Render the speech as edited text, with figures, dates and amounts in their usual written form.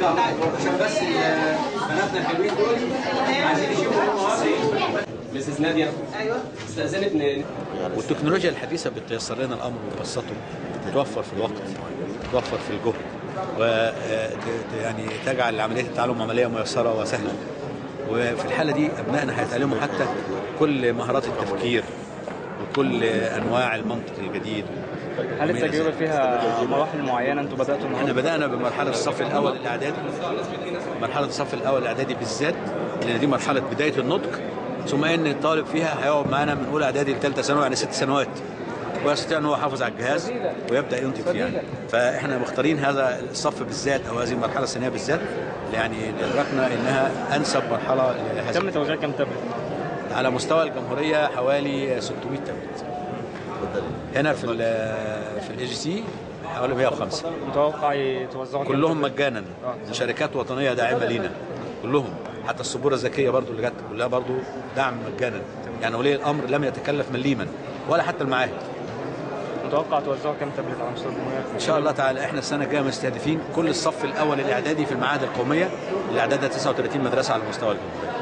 عشان بس بناتنا الحلوين دول عايزين يشوفوا مسز ناديه. ايوه استاذنت. والتكنولوجيا الحديثه بتيسر لنا الامر وتبسطه، بتوفر في الوقت، بتوفر في الجهد، و يعني تجعل عمليه التعلم عمليه ميسره وسهله. وفي الحاله دي ابنائنا هيتعلموا حتى كل مهارات التفكير وكل انواع المنطق الجديد. هل التجربه فيها مراحل معينه انتم بداتوا معاها؟ احنا بدانا بمرحله الصف الاول الاعدادي، مرحله الصف الاول الاعدادي بالذات، لان دي مرحله بدايه النطق، ثم ان الطالب فيها هيقعد معانا من اولى اعدادي لثالثه ثانوي، يعني 6 سنوات، ويستطيع ان هو يحافظ على الجهاز ويبدا ينتج فيه يعني. فاحنا مختارين هذا الصف بالذات او هذه المرحله السنيه بالذات، يعني ادركنا انها انسب مرحله لهذا. تم توزيع كم تابلت؟ على مستوى الجمهوريه حوالي 600 تابلت. هنا في الاي جي سي حوالي 105. متوقع يتوزعوا كلهم مجانا، شركات وطنيه داعمه لينا كلهم، حتى السبوره الذكيه برضو اللي جت كلها برضو دعم مجانا، يعني ولي الامر لم يتكلف مليما ولا حتى المعاهد. متوقع توزعوا كم تابلت على مستوى الجمهوريه؟ ان شاء الله تعالى احنا السنه الجايه مستهدفين كل الصف الاول الاعدادي في المعاهد القوميه، الاعداد 39 مدرسه على مستوى الجمهوريه.